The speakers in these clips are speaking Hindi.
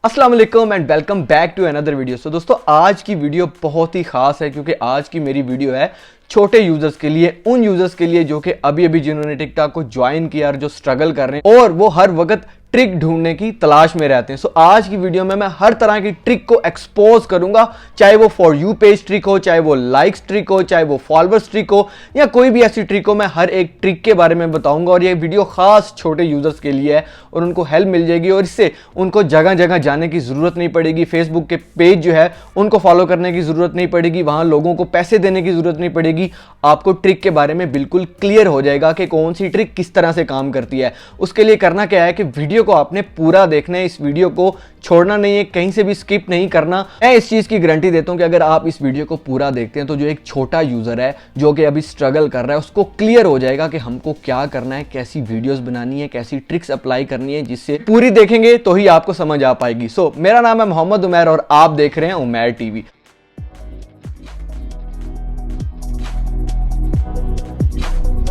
अस्सलाम वालेकुम and welcome back to another video. So दोस्तों आज की वीडियो बहुत ही खास है क्योंकि आज की मेरी वीडियो है छोटे यूजर्स के लिए, उन यूजर्स के लिए जो कि अभी जिन्होंने टिकटॉक को ज्वाइन किया और जो स्ट्रगल कर रहे हैं और वो हर वक्त ट्रिक ढूंढने की तलाश में रहते हैं। सो आज की वीडियो में मैं हर तरह की ट्रिक को एक्सपोज करूंगा, चाहे वो फॉर यू पेज ट्रिक हो, चाहे वो लाइक्स ट्रिक हो, चाहे वो फॉलोअर्स ट्रिक हो या कोई भी ऐसी ट्रिक हो। मैं हर एक ट्रिक के बारे में बताऊंगा और ये वीडियो खास छोटे यूजर्स के लिए है और उनको हेल्प मिल जाएगी और इससे उनको जगह जगह जाने की जरूरत नहीं पड़ेगी। फेसबुक के पेज जो है उनको फॉलो करने की जरूरत नहीं पड़ेगी, वहां लोगों को पैसे देने की जरूरत नहीं पड़ेगी। आपको ट्रिक के बारे में बिल्कुल क्लियर हो जाएगा कि कौन सी ट्रिक किस तरह से काम करती है। उसके लिए करना क्या है कि वीडियो को आपने पूरा देखना है, इस वीडियो को छोड़ना नहीं है, कहीं से भी स्किप नहीं करना। मैं इस चीज की गारंटी देता हूं कि अगर आप इस वीडियो को पूरा देखते हैं तो जो एक छोटा यूजर है जो कि अभी स्ट्रगल कर रहा है उसको क्लियर हो जाएगा कि हमको क्या करना है, कैसी वीडियोस बनानी है, कैसी ट्रिक्स अप्लाई करनी है, जिससे पूरी देखेंगे तो ही आपको समझ आ पाएगी। सो मेरा नाम है मोहम्मद उमैर और आप देख रहे हैं उमैर टीवी।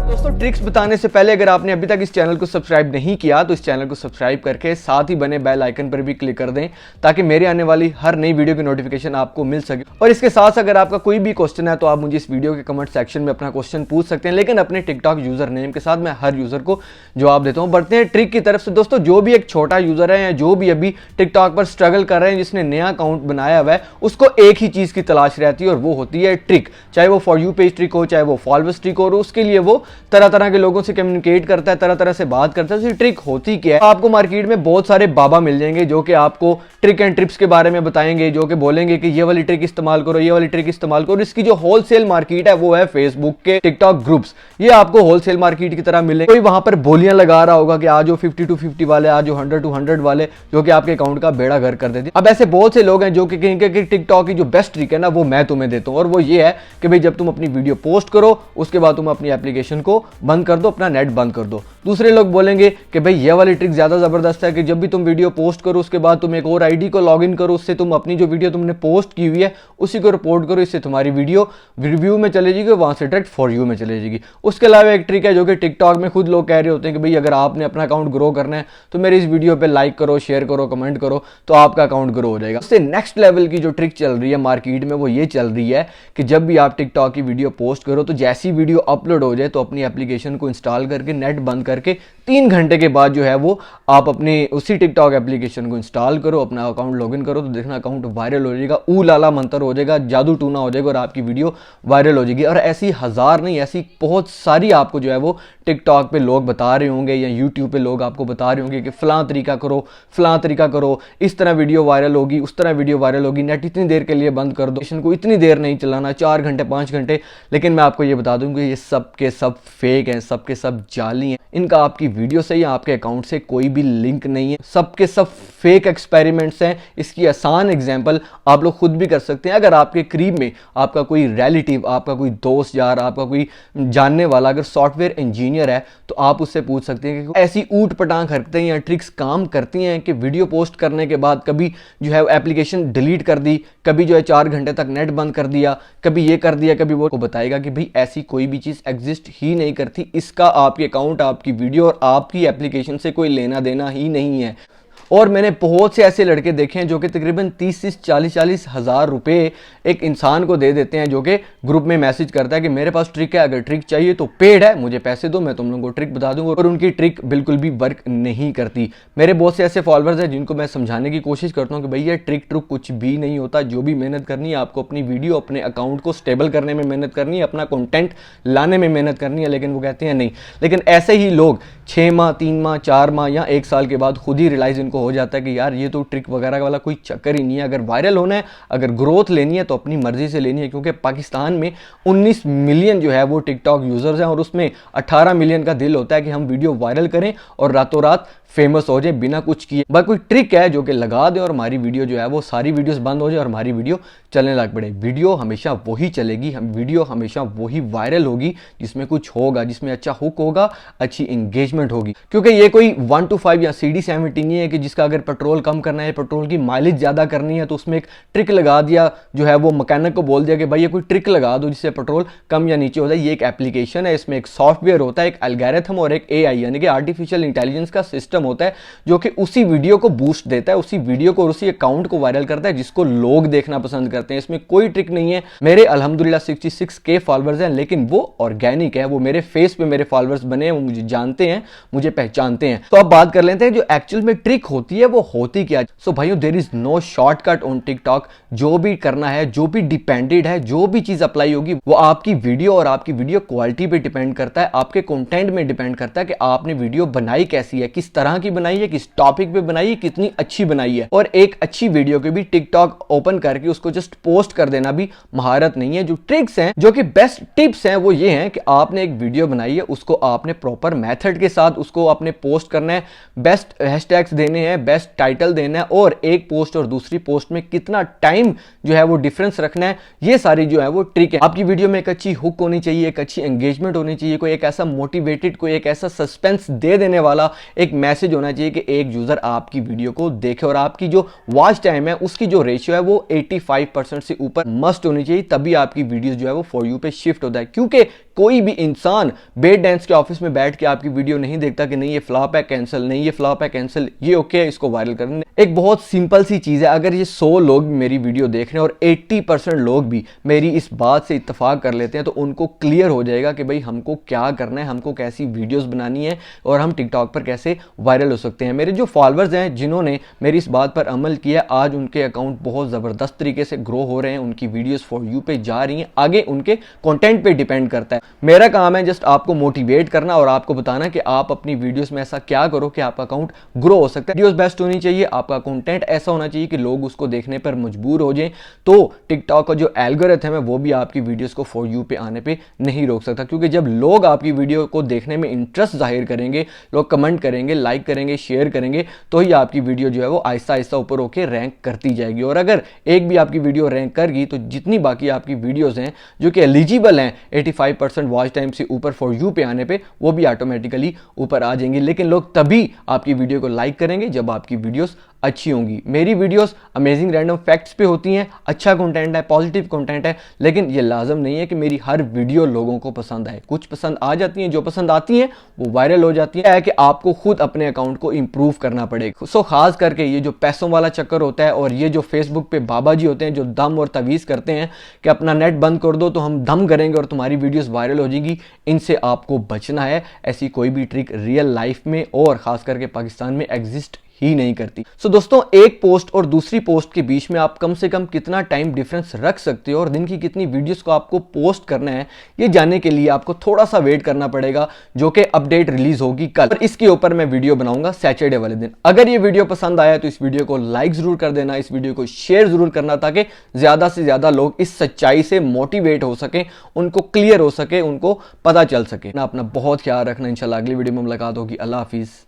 दोस्तों ट्रिक्स बताने से पहले अगर आपने अभी तक इस चैनल को सब्सक्राइब नहीं किया तो इस चैनल को सब्सक्राइब करके साथ ही बने बेल आइकन पर भी क्लिक कर दें ताकि मेरे आने वाली हर नई वीडियो की नोटिफिकेशन आपको मिल सके। और इसके साथ अगर आपका कोई भी क्वेश्चन है तो आप मुझे इस वीडियो के कमेंट सेक्शन में अपना क्वेश्चन पूछ सकते हैं, लेकिन अपने टिकटॉक यूजर नेम के साथ मैं हर यूजर को जवाब देता हूँ। बढ़ते हैं ट्रिक की तरफ से। दोस्तों जो भी एक छोटा यूजर है या जो भी अभी टिकटॉक पर स्ट्रगल कर रहे हैं, जिसने नया अकाउंट बनाया हुआ है, उसको एक ही चीज की तलाश रहती है और वो होती है ट्रिक। चाहे वो फॉर यू पेज ट्रिक हो, चाहे वो फॉलोअर्स ट्रिक हो, उसके लिए वो तरह तरह के लोगों से कम्युनिकेट करता है, तरह तरह से बात करता है। उसकी ट्रिक होती क्या है? आपको मार्केट में बहुत सारे बाबा मिल जाएंगे जो कि आपको ट्रिक एंड ट्रिप्स के बारे में बताएंगे, जो कि बोलेंगे कि ये वाली ट्रिक इस्तेमाल करो, ये वाली ट्रिक इस्तेमाल करो। इसकी जो होलसेल मार्केट है वो है फेसबुक के टिकटॉक ग्रुप्स। ये आपको होलसेल मार्केट की तरह मिलेंगे। कोई वहां पर बोलियां लगा रहा होगा कि आज 50 to 50 वाले, आज 100 to 100 वाले, जो कि आपके अकाउंट का बेड़ा घर कर देते हैं। अब ऐसे बहुत से लोग हैं जो कि कहेंगे कि टिकटॉक की जो बेस्ट ट्रिक है ना वो मैं तुम्हें देता हूं, और वो ये है कि भाई जब तुम अपनी वीडियो पोस्ट करो उसके बाद तुम अपनी एप्लीकेशन को बंद कर दो, अपना नेट बंद कर दो। दूसरे लोग बोलेंगे कि भाई ये वाली ट्रिक ज्यादा जबरदस्त है कि जब भी तुम वीडियो पोस्ट करो उसके बाद तुम एक और आईडी को लॉगिन करो, उससे तुम अपनी जो वीडियो तुमने पोस्ट की हुई है उसी को रिपोर्ट करो, इससे तुम्हारी वीडियो रिव्यू में चले जाएगी, वहां से डायरेक्ट फॉर यू में चले जाएगी। उसके अलावा एक ट्रिक है जो कि टिकटॉक में खुद लोग कह रहे होते हैं कि भाई अगर आपने अपना अकाउंट ग्रो करना है तो मेरी इस वीडियो पे लाइक करो, शेयर करो, कमेंट करो तो आपका अकाउंट ग्रो हो जाएगा। उससे नेक्स्ट लेवल की जो ट्रिक चल रही है मार्केट में वो ये चल रही है कि जब भी आप टिकटॉक की वीडियो पोस्ट करो तो जैसी वीडियो अपलोड हो जाए तो अपनी एप्लीकेशन को इंस्टॉल करके नेट बंद करके 3 घंटे के बाद जो है वो आप अपने उसी टिकटॉक एप्लीकेशन को इंस्टॉल करो, अपना अकाउंट लॉगिन करो तो देखना अकाउंट वायरल हो जाएगा, ऊ लाला मंत्र हो जाएगा, जादू टूना हो जाएगा और आपकी वीडियो वायरल हो जाएगी। और ऐसी हजार नहीं, ऐसी बहुत सारी आपको जो है वो टिकटॉक पे लोग बता रहे होंगे या यूट्यूब पे लोग आपको बता रहे होंगे कि फलां तरीका करो, फलां तरीका करो, इस तरह वीडियो वायरल होगी, उस तरह वीडियो वायरल होगी, नेट इतनी देर के लिए बंद कर दो, एप्लीकेशन को इतनी देर नहीं चलाना, 4 घंटे 5 घंटे। लेकिन मैं आपको ये बता दूं कि ये सब के सब फेक हैं, सब के सब जाली हैं। इनका आपकी वीडियो से या आपके अकाउंट से कोई भी लिंक नहीं है, सब के सब फेक एक्सपेरिमेंट्स हैं। इसकी आसान एग्जांपल आप लोग खुद भी कर सकते हैं। अगर आपके करीब में आपका कोई रिलेटिव, आपका कोई दोस्त यार, आपका कोई जानने वाला अगर सॉफ्टवेयर इंजीनियर है तो आप उससे पूछ सकते हैं कि ऐसी ऊट पटांग हरकतें या ट्रिक्स काम करती हैं कि वीडियो पोस्ट करने के बाद कभी जो है एप्लीकेशन डिलीट कर दी, कभी जो है 4 घंटे तक नेट बंद कर दिया, कभी ये कर दिया, कभी वो बताएगा कि भाई ऐसी कोई भी चीज एग्जिस्ट ही नहीं करती। इसका आपके अकाउंट, आपकी वीडियो और आपकी एप्लीकेशन से कोई लेना देना ही नहीं है। और मैंने बहुत से ऐसे लड़के देखे हैं जो कि तकरीबन 30-40 हज़ार रुपए एक इंसान को दे देते हैं जो कि ग्रुप में मैसेज करता है कि मेरे पास ट्रिक है, अगर ट्रिक चाहिए तो पेड है, मुझे पैसे दो, मैं तुम लोगों को ट्रिक बता दूंगा। और उनकी ट्रिक बिल्कुल भी वर्क नहीं करती। मेरे बहुत से ऐसे फॉलोअर्स हैं जिनको मैं समझाने की कोशिश करता हूँ कि भैया ट्रिक ट्रुक कुछ भी नहीं होता। जो भी मेहनत करनी है आपको अपनी वीडियो, अपने अकाउंट को स्टेबल करने में मेहनत करनी है, अपना कॉन्टेंट लाने में मेहनत करनी है। लेकिन वो कहते हैं नहीं। लेकिन ऐसे ही लोग 6 माह, 3 माह, 4 माह या 1 साल के बाद खुद ही रियलाइज इनको हो जाता है कि यार ये तो ट्रिक वगैरह वाला कोई चक्कर ही नहीं है। अगर वायरल होना है, अगर ग्रोथ लेनी है तो अपनी मर्जी से लेनी है, क्योंकि पाकिस्तान में 19 मिलियन जो है वो टिकटॉक यूजर्स हैं और उसमें 18 मिलियन का दिल होता है कि हम वीडियो वायरल करें और रातों रात फेमस हो जाए बिना कुछ किए। बस कोई ट्रिक है जो कि लगा दे और हमारी वीडियो जो है वो सारी वीडियोस बंद हो जाए और हमारी वीडियो चलने लग पड़े। वीडियो हमेशा वही चलेगी, वीडियो हमेशा वही वायरल होगी जिसमें कुछ होगा, जिसमें अच्छा हुक होगा, अच्छी एंगेजमेंट होगी। क्योंकि ये कोई 1 to 5 या CD70 नहीं है कि जिसका अगर पेट्रोल कम करना है, पेट्रोल की माइलेज ज़्यादा करनी है तो उसमें एक ट्रिक लगा दिया, जो है वो मैकेनिक को बोल दिया कि भाई ये कोई ट्रिक लगा दो जिससे पेट्रोल कम या नीचे हो जाए। ये एक एप्लीकेशन है, इसमें एक सॉफ्टवेयर होता है, एक एल्गोरिथम और एक AI यानी कि आर्टिफिशियल इंटेलिजेंस का सिस्टम होता है जो कि उसी वीडियो को बूस्ट देता है, उसी वीडियो को और उसी अकाउंट को वायरल करता है जिसको लोग देखना पसंद करते हैं। इसमें कोई ट्रिक नहीं है। मेरे अल्हम्दुलिल्लाह 66K फॉलोअर्स हैं, लेकिन वो ऑर्गेनिक है, वो मेरे फेस पे मेरे फॉलोअर्स बने हैं, वो मुझे जानते हैं, मुझे पहचानते हैं। तो अब बात कर लेते हैं जो एक्चुअल में ट्रिक होती है वो होती क्या। सो भाइयों, there is no shortcut on TikTok. जो भी करना है, जो भी डिपेंडेड है, जो भी चीज अप्लाई होगी वो आपकी वीडियो और आपकी वीडियो क्वालिटी पे डिपेंड करता है, आपके कंटेंट में डिपेंड करता है कि आपने वीडियो बनाई कैसी है, किस तरह की बनाई है, किस टॉपिक पे बनाई है, कितनी अच्छी बनाई है। और एक अच्छी वीडियो के भी टिकटॉक ओपन करके उसको जस्ट पोस्ट कर देना भी महारत नहीं है। जो ट्रिक्स हैं, जो कि बेस्ट टिप्स हैं, वो ये हैं कि आपने एक वीडियो बनाई है, उसको आपने प्रॉपर मेथड के साथ उसको आपने पोस्ट करना है, बेस्ट हैशटैग्स देने हैं, बेस्ट टाइटल देना है, और एक पोस्ट और दूसरी पोस्ट में कितना टाइम जो है वो डिफरेंस रखना है। ये सारी जो है वो ट्रिक है। आपकी वीडियो में एक अच्छी हुक होनी चाहिए, एक अच्छी एंगेजमेंट होनी चाहिए, कोई एक ऐसा मोटिवेटेड, कोई एक ऐसा सस्पेंस दे देने वाला एक मैसेज होना चाहिए कि एक यूजर आपकी वीडियो को देखे, और आपकी जो वॉच टाइम है उसकी जो रेशियो है वो 85% से ऊपर मस्ट होनी चाहिए, तभी आपकी वीडियो जो है वो फॉर यू पे शिफ्ट होता है। क्योंकि कोई भी इंसान बेड डांस के ऑफिस में बैठ के आपकी वीडियो नहीं देखता कि नहीं ये फ्लॉप है कैंसिल, नहीं ये फ्लॉप है कैंसिल, ये ओके है इसको वायरल करने। एक बहुत सिंपल सी चीज है, अगर ये 100 लोग भी मेरी वीडियो देख रहे हैं और 80% लोग भी मेरी इस बात से इत्तेफाक कर लेते हैं, तो उनको क्लियर हो जाएगा कि भाई हमको क्या करना है, हमको कैसी वीडियोस बनानी है और हम टिकटॉक पर कैसे वायरल हो सकते हैं। मेरे जो फॉलोअर्स हैं जिन्होंने मेरी इस बात पर अमल किया, आज उनके अकाउंट बहुत जबरदस्त तरीके से ग्रो हो रहे हैं, उनकी वीडियोस फॉर यू पे जा रही हैं, आगे उनके कंटेंट पे डिपेंड करता है। मेरा काम है जस्ट आपको मोटिवेट करना और आपको बताना कि आप अपनी वीडियोस में ऐसा क्या करो कि आपका अकाउंट ग्रो हो सकता है। वीडियोस बेस्ट होनी चाहिए, आपका कंटेंट ऐसा होना चाहिए कि लोग उसको देखने पर मजबूर हो जाएं, तो टिकटॉक का जो एल्गोरिथम है वो भी आपकी वीडियोस को फॉर यू पे आने पे नहीं रोक सकता। क्योंकि जब लोग आपकी वीडियो को देखने में इंटरेस्ट जाहिर करेंगे, लोग कमेंट करेंगे, लाइक करेंगे, शेयर करेंगे, तो ही आपकी वीडियो जो है वो आहिस्ता आहिस्ता ऊपर होकर रैंक करती जाएगी। और अगर एक भी आपकी वीडियो रैंक कर गई तो जितनी बाकी आपकी वीडियोस हैं जो कि एलिजिबल हैं 85% वॉच टाइम से ऊपर फॉर यू पे आने पे, वो भी ऑटोमेटिकली ऊपर आ जाएंगी। लेकिन लोग तभी आपकी वीडियो को लाइक करेंगे जब आपकी वीडियोस अच्छी होंगी। मेरी वीडियोस अमेजिंग रैंडम फैक्ट्स पे होती हैं, अच्छा कंटेंट है, पॉजिटिव कंटेंट है, लेकिन ये लाजम नहीं है कि मेरी हर वीडियो लोगों को पसंद आए। कुछ पसंद आ जाती हैं, जो पसंद आती हैं वो वायरल हो जाती है कि आपको खुद अपने अकाउंट को इंप्रूव करना पड़ेगा। सो खास करके ये जो पैसों वाला चक्कर होता है और ये जो फेसबुक पे बाबा जी होते हैं जो दम और तवीज़ करते हैं कि अपना नेट बंद कर दो तो हम दम करेंगे और तुम्हारी वीडियोस वायरल हो जाएगी, इनसे आपको बचना है। ऐसी कोई भी ट्रिक रियल लाइफ में और खास करके पाकिस्तान में एग्जिस्ट ही नहीं करती। सो दोस्तों, एक पोस्ट और दूसरी पोस्ट के बीच में आप कम से कम कितना टाइम डिफरेंस रख सकते हो और दिन की कितनी वीडियोस को आपको पोस्ट करना है, ये जानने के लिए आपको थोड़ा सा वेट करना पड़ेगा, जो कि अपडेट रिलीज होगी कल, और इसके ऊपर मैं वीडियो बनाऊंगा सैटरडे वाले दिन। अगर ये वीडियो पसंद आया तो इस वीडियो को लाइक जरूर कर देना, इस वीडियो को शेयर जरूर करना, ताकि ज्यादा से ज्यादा लोग इस सच्चाई से मोटिवेट हो सके, उनको क्लियर हो सके, उनको पता चल सके ना। अपना बहुत ख्याल रखना, इंशाल्लाह अगली वीडियो में मुलाकात होगी। अल्लाह हाफिज।